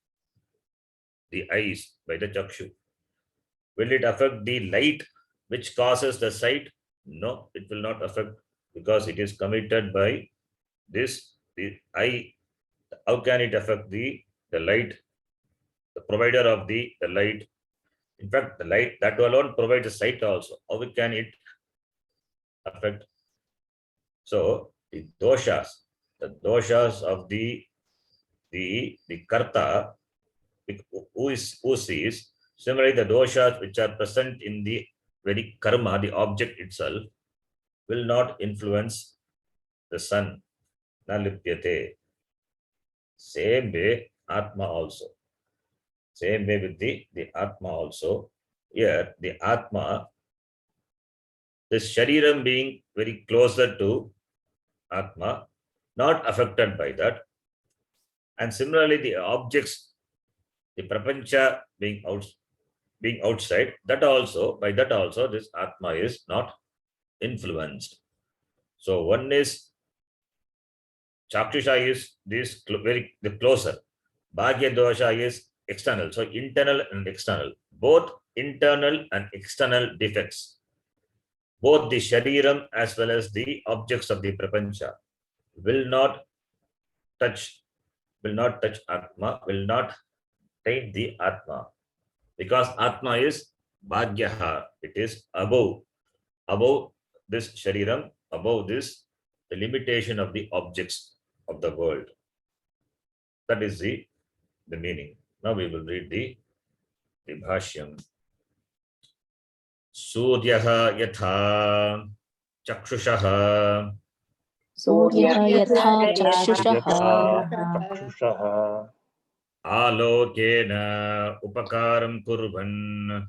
the eyes, by the chakshu. Will it affect the light which causes the sight? No, it will not affect, because it is committed by this, the eye. How can it affect the light? The provider of the light. In fact, the light that alone provides the sight also. How can it affect? So the doshas of the karta, who sees, similarly the doshas which are present in the very karma, the object itself, will not influence the sun. Na lipyate. Same way atma also. Same way with the atma also. Here the atma, this shariram being very closer to atma, not affected by that. And similarly the objects, the prapancha being outside, that also, by that also this atma is not influenced. So one is chakshusha is this very the closer. Bhagya dosha is external. So internal and external, both internal and external defects, both the shariram as well as the objects of the prapancha will not touch atma, will not taint the atma, because atma is bhagyaha. It is above this shariram, above this the limitation of the objects of the world. That is the meaning. Now we will read the bhashyam. Suryaha yatha chakshushaha Suryah yatha चक्षुषः alokena upakaram kurvan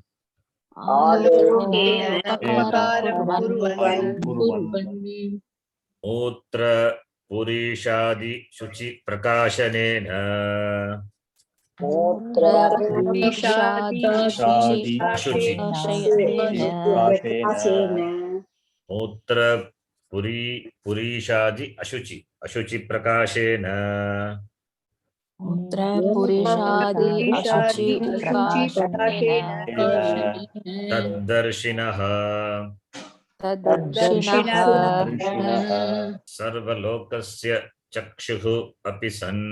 आलोकेन उपकारं कुर्वन् कुर्वन् मूत्र पुरीषादि शुचि प्रकाशनेन मूत्रपुरीषादि शादि अशुचि प्रकाशयनेन मूत्र पुरीषादि अशुचि अशुचि प्रकाशेन मूत्रपुरीषादि अशुचि प्रकाशनेन तद्दर्शिनः तद्दर्शिनः सर्वलोकस्य चक्षुः अपि सन्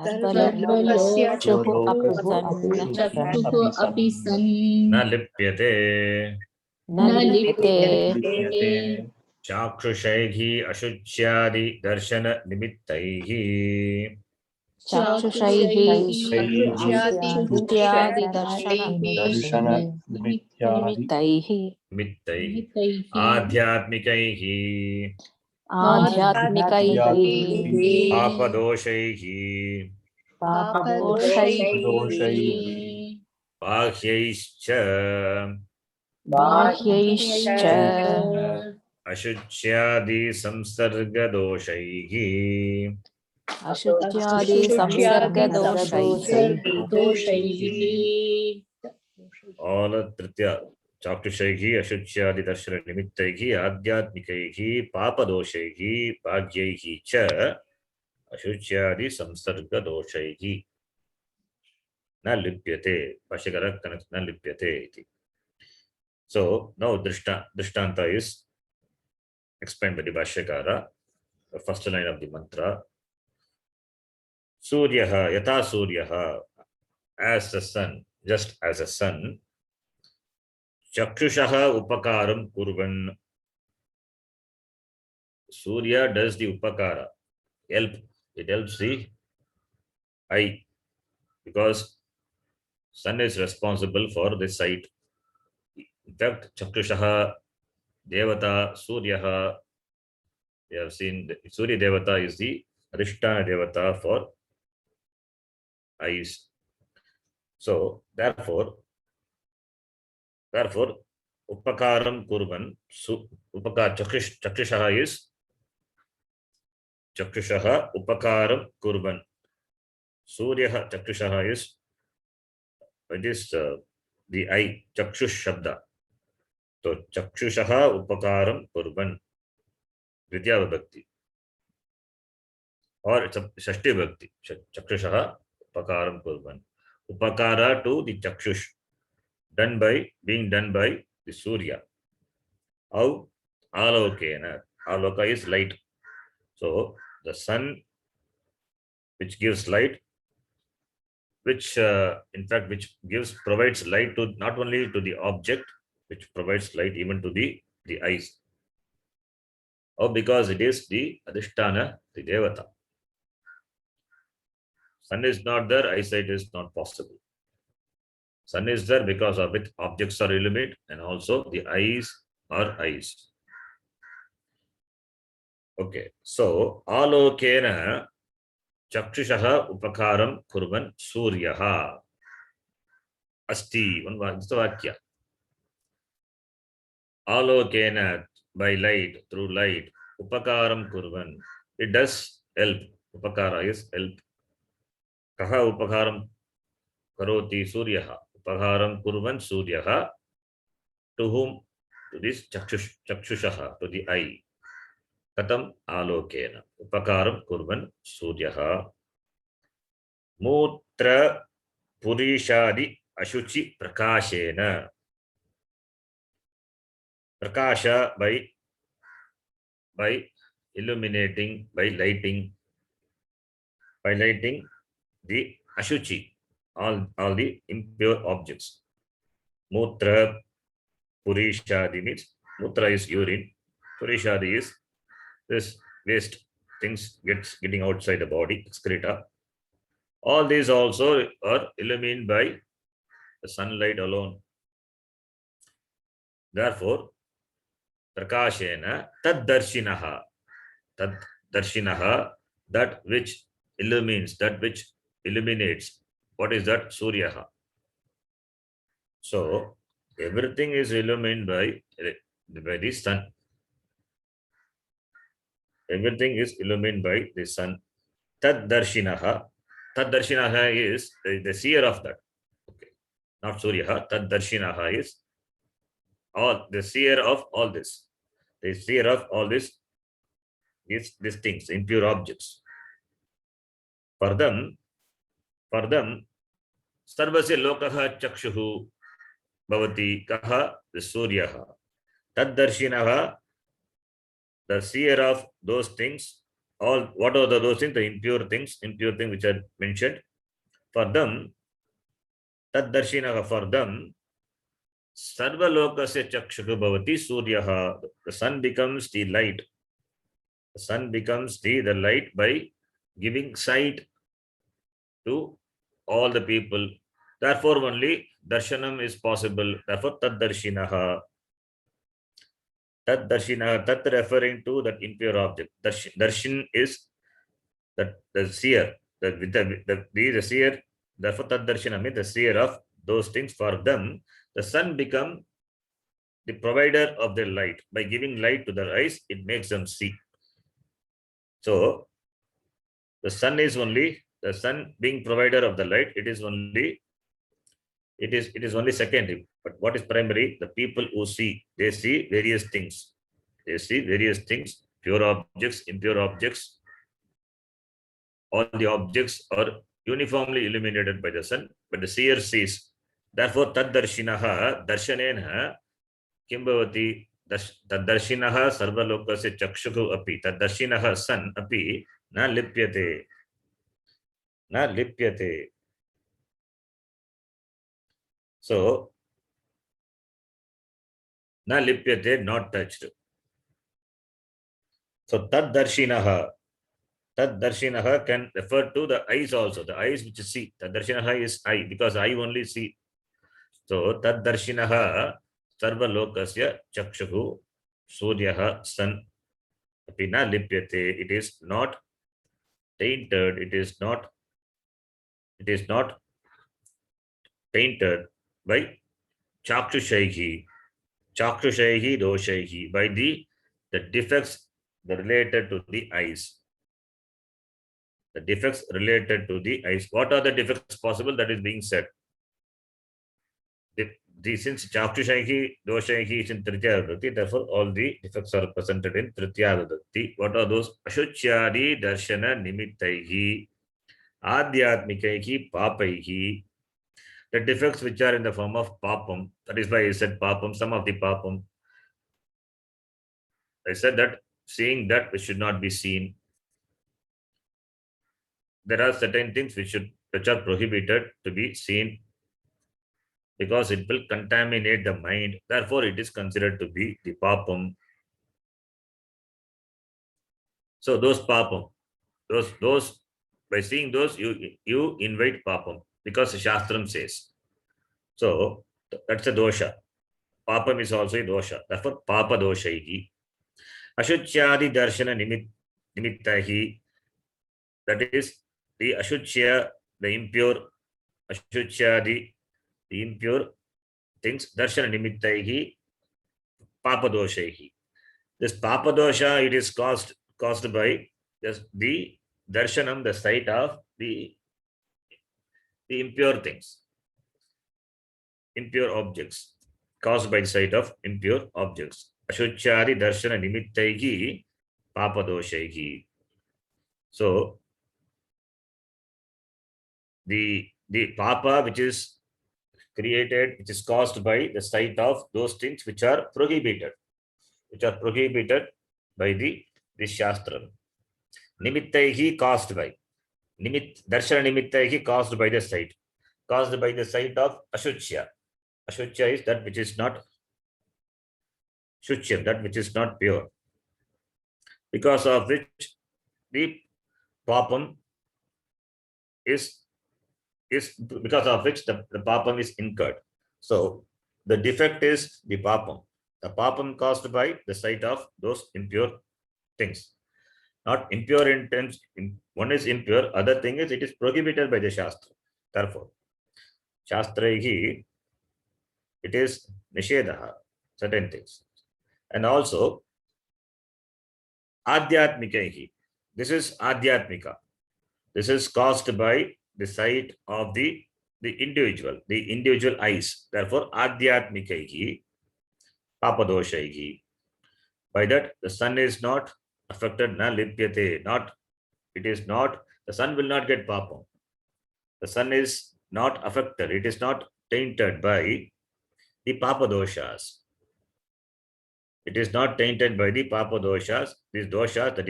सर्वलोकस्य चक्षुः अपि सन् न लिप्यते न लिप्यते चाक्षुषैः अशुच्यादि दर्शन निमित्तैः चक्षुषैः निमित्तैः निमित्तैः आध्यात्मिकैः आध्यात्मिकैः पापदोषैः बाह्यैश्च बाह्यैश्च अशुच्यादि संसर्गदोषैः अशुच्यादि संसर्गदोषैः all तृतीय चाक्षुषैः अशुच्यादि दर्शन निमित्तैः आध्यात्मिकैः पापदोषैः बाह्यैः च अशुच्यादि संसर्गदोषैः न लिप्यते भाष्यकारः न लिप्यते इति. So now drishtanta is explained by the Bhashyakara, the first line of the mantra. Suryaha yata suryaha, as the sun, just as a sun. Chakshushaha upakaram kurvan. Surya does the upakara, help. It helps the eye because sun is responsible for the sight. In fact, Chakshushaha Devata, Suryaha, we have seen Surya Devata is the Adhisthana Devata for eyes. So, therefore, Upakaram Kurvan, Chakshushaha is Chakshushaha Upakaram Kurvan. Suryaha Chakshushaha is, it is the eye, Chakshush Shabda. So, Chakshushaha Upakaram Kurvan. Dvitiya Vibhakti. Or it's a Shashti Vibhakti. Chakshushaha Upakaram Kurvan. Upakara to the Chakshush. Being done by the Surya. How? Alokena. Aloka is light. So, the sun which gives light, which in fact provides light to not only to the object, which provides light even to the eyes. Or because it is the Adhisthana, the Devata. Sun is not there, eyesight is not possible. Sun is there because of it objects are illumined and also the eyes are eyes. Okay, so alokena chakshushaha upakaram kurvan suryaha asti. One vakya. Alokena, by light, through light, upakaram kurvan. It does help. Upakara is help. Kaha upakaram karoti suryaha. Upakaram kurvan suryaha. To whom? To this chakshushaha, to the eye. Katam alokena. Upakaram kurvan suryaha. Mutra purishadi ashuchi prakashena. Prakasha by illuminating, by lighting the ashuchi, all the impure objects. Mutra purishadi means mutra is urine, purishadi is this waste things getting outside the body, excreta. All these also are illumined by the sunlight alone. Therefore, prakashena tad darshinaha, that which illumines, that which illuminates. What is that? Suryaha. So, Everything is illumined by the sun. Everything is illumined by the sun. Tad darshinaha. Tad darshinaha is the seer of that. Okay. Not Surya. Tad darshinaha is all the seer of all this. The seer of all this is these things, impure objects. For them, sarvasya lokaha chakshuhu bhavati kaha the suryaha. Tad darshinaha, the seer of those things, all what are those things, the impure things which are mentioned. For them, tad darshinaha, for them, sarva lokasya chakshuhu bhavati suryaha. The sun becomes the light. The sun becomes the light by giving sight to all the people. Therefore, only darshanam is possible. Therefore, tad darshinaha. Tad darshinaha, tat referring to that impure object. Darshan is that the seer, the seer. Therefore, tad darshana means the seer of those things. For them, the sun become the provider of their light. By giving light to their eyes, it makes them see. So, the sun is only the sun being provider of the light. It is only secondary. But what is primary? The people who see, they see various things. They see various things, pure objects, impure objects. All the objects are uniformly illuminated by the sun, but the seer sees. Therefore, tad darshinaha, darshanena, kimbhavati, tad darshinaha sarvalokasya chakshuku api, tad darshinaha sun api, na lipyate. Na lipyate. So, na lipyate, not touched. So, tad darshinaha can refer to the eyes also, the eyes which see. Tad darshinaha is eye, because I only see. So, tad darshinaha sarva lokasya chakshuhu suryaha sun api na lipyate. It is not tainted. It is not tainted by chakshushaihi doshaihi, by the defects related to the eyes. The defects related to the eyes. What are the defects possible? That is being said. Since chakshushaihi doshaihi is in Tritiya Vibhakti, therefore all the defects are presented in Tritiya Vibhakti. What are those? Ashuchyadi darshana nimittaihi adhyatmikaihi papaihi. The defects which are in the form of papam. That is why I said papam, some of the papam. I said that seeing that which should not be seen. There are certain things which are prohibited to be seen, because it will contaminate the mind. Therefore, it is considered to be the papam. So those papam, those by seeing those, you invite papam, because the Shastram says. So that's a dosha. Papam is also a dosha. Therefore, papa doshaihi. Ashuchyadi darshana nimittahi. That is the ashuchya, the impure, ashuchyadi, the impure things, darshana nimittaihi, papadoshaihi. This papadosha, it is caused by just the darshanam, the sight of the impure things, impure objects, caused by the sight of impure objects. Ashuchyadi darshana nimittaihi, papadoshaihi. So the papa which is created, which is caused by the sight of those things which are prohibited by the Shastra. Nimittaihi, caused by. Darshana nimittaihi, caused by the sight. Caused by the sight of ashuchya. Ashuchya is that which is not shuchyam, that which is not pure. Because of which the papam is because of which the papam is incurred. So the defect is the papam. The papam caused by the sight of those impure things. Not impure intents. One is impure, other thing is it is prohibited by the Shastra. Therefore, Shastraihi It is Nishedaha, certain things. And also, Adhyatmikaihi. This is Adhyatmika. This is caused by the sight of the individual eyes. Therefore, Adhyatmikaihi, Papadoshaihi. By that, the sun is not affected, na lipyate, not, it is not, the sun will not get papam. The sun is not affected, it is not tainted by the papadoshas. It is not tainted by the papadoshas, these doshas, the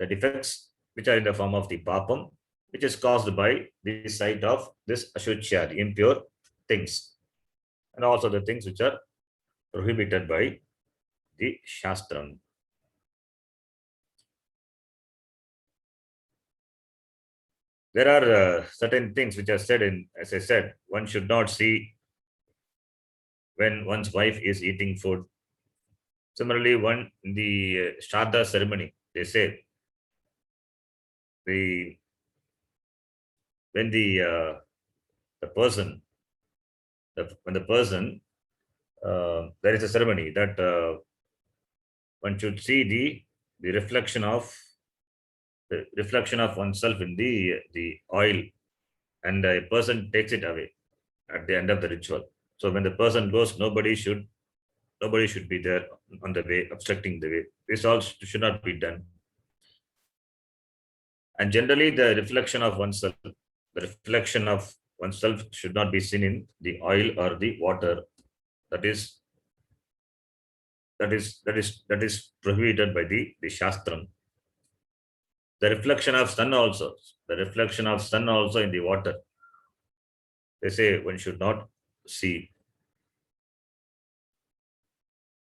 defects which are in the form of the papam, which is caused by the sight of this ashuchya, the impure things, and also the things which are prohibited by the Shastram. There are certain things which are said in, as I said, one should not see when one's wife is eating food. Similarly, one in the Shraddha ceremony, they say when the person there is a ceremony that one should see the reflection of oneself in the oil, and a person takes it away at the end of the ritual. So when the person goes, nobody should be there on the way, obstructing the way. This all should not be done. And generally, the reflection of oneself should not be seen in the oil or the water. That is prohibited by the Shastram. The reflection of sun also in the water, they say one should not see.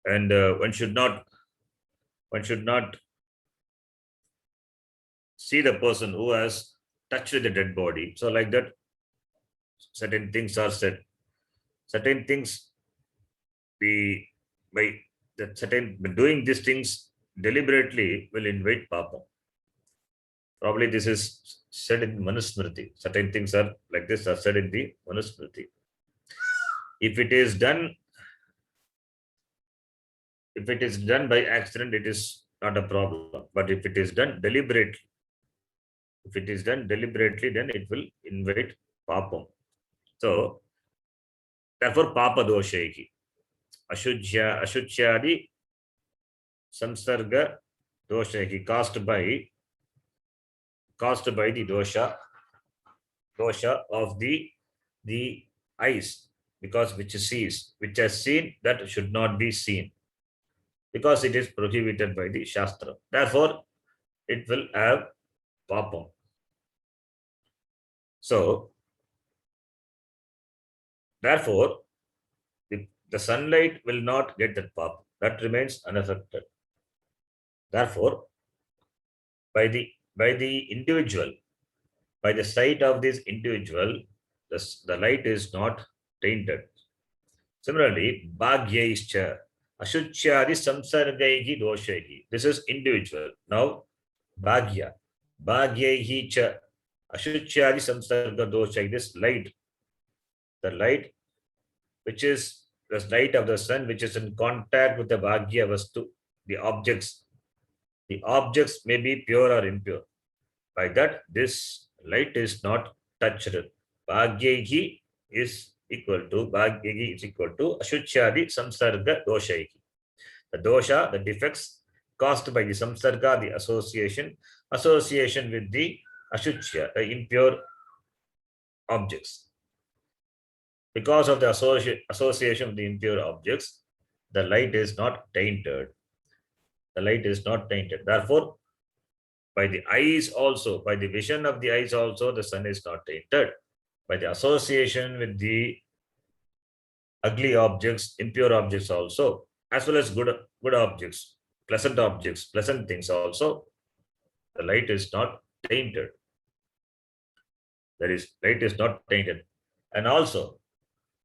And one should not see the person who has touched the dead body. So like that, certain things are said. Certain things, doing these things deliberately will invite papa. Probably this is said in Manusmriti. Certain things are like this are said in the Manusmriti. If it is done by accident, it is not a problem. But if it is done deliberately, then it will invite papam. So therefore, papa doshaihi, ashuchyadi samsarga doshaihi, caused by the dosha of the eyes, because which has seen that should not be seen, because it is prohibited by the Shastra. Therefore, it will have papam. So, therefore, the sunlight will not get that papam. That remains unaffected. Therefore, by the individual, by the sight of this individual, the light is not tainted. Similarly, bhagyaischa, ashuchyadi samsargaihi doshaihi. This is individual. Now, bhagyaihi cha, ashuchyadi samsarga doshaihi. This light, the light which is the light of the sun, which is in contact with the bhagya vastu, the objects may be pure or impure. By that, this light is not touched. Bhagyehi is equal to ashuchyadi samsarga doshaihi. The dosha, the defects caused by the samsarga, the association with the ashuchya, the impure objects. Because of the association with the impure objects, the light is not tainted. Therefore, by the eyes also, by the vision of the eyes also, the sun is not tainted. By the association with the ugly objects, impure objects also, as well as good objects, pleasant things also, the light is not tainted. Light is not tainted. And also,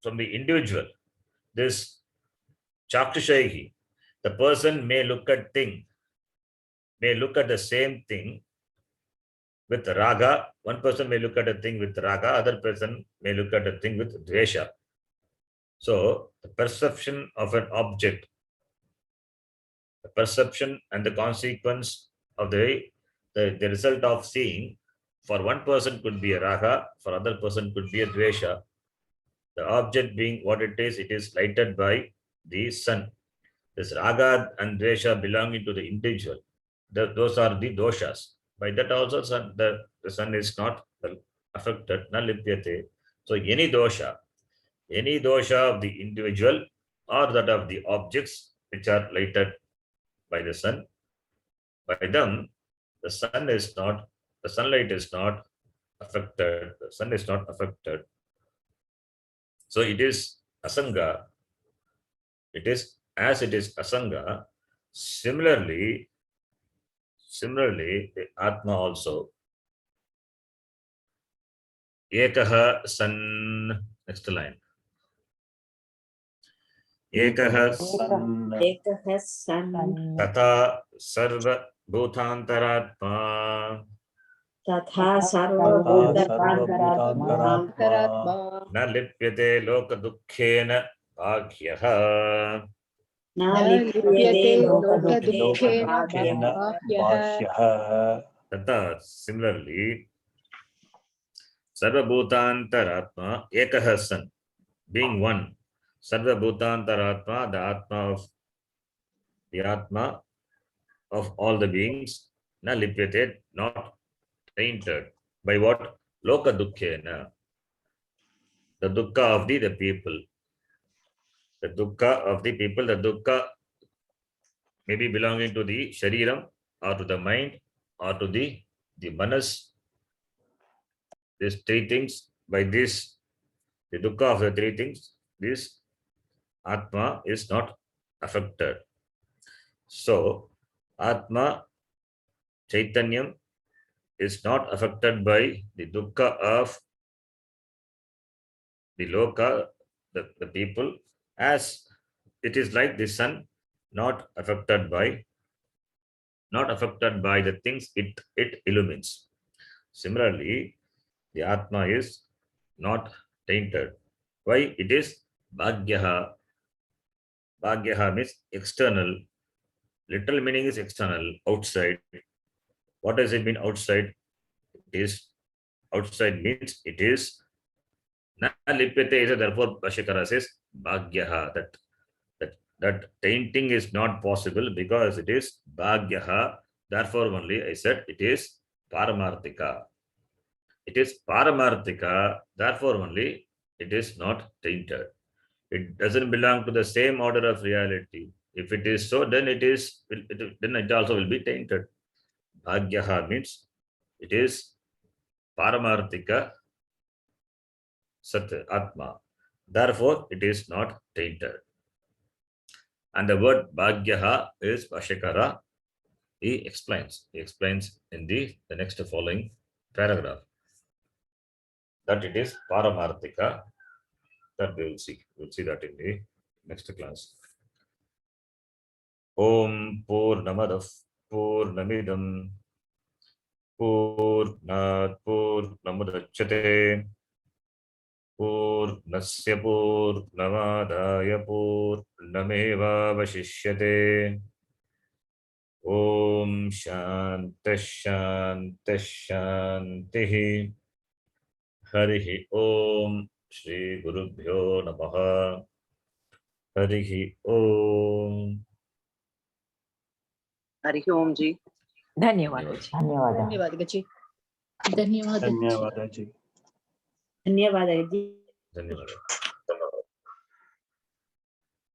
from the individual, this chakshushaihi, the person may look at the same thing with raga. One person may look at a thing with raga, other person may look at a thing with dvesha. So the perception of an object, the perception and the consequence of the result of seeing, for one person could be a raga, for other person could be a dvesha. The object being what it is lighted by the sun. This raga and dvesha belonging to the individual. Those are the doshas. By that also the sun is not affected, na lipyate. So any dosha of the individual or that of the objects which are lighted by the sun, by them, the sunlight is not affected. The sun is not affected. So it is asanga. It is asanga. Similarly, the atma also. Ekaha san. Next line. Ekaha san ekah san tata sarva bhutantaratma tatha sarvabhutantaratma na lipyate loka dukkhena bhagyah. na lipyate loka dukkena dukkhena bhagyah. Tata, similarly, sarva bhutantaratma ekah san, being one. Sarva bhutantaratma, the atma of all the beings, na lipyate, not tainted. By what? Loka dukkhena. The dukkha of the people. The dukkha of the people, the dukkha may be belonging to the shariram or to the mind or to the manas. These three things, by this, the dukkha of the three things, this atma is not affected. So, atma, chaitanyam, is not affected by the dukkha of the loka, the people, as it is like the sun, not affected by the things it illumines. Similarly, the atma is not tainted. Why? It is bhagyaha. Bhagyaha means external. Literal meaning is external, outside. What does it mean outside? It is outside means it is na lipyate is, therefore Bhashyakara says bhagyaha, that tainting is not possible because it is bhagyaha. Therefore only I said it is paramarthika. It is paramarthika, therefore only it is not tainted. It doesn't belong to the same order of reality. If it is so, then it also will be tainted. Bhagyaha means it is paramarthika sat atma. Therefore, it is not tainted. And the word bhagyaha is Bhashyakara. He explains in the next following paragraph that it is paramarthika. That we will see. We'll see that in the next class. Om Purnamadav Purnamidam Purnat Purnamudachyate Purnasya Purnamadaya Purnameva Vashishyate. Om Shanti Shanti Shanti. Harihi Om. Shri Gurubhyo Namaha. Harihi Om. Hari ओम जी। धन्यवाद धन्यवाद जी। धन्यवाद धन्यवाद जी। धन्यवाद.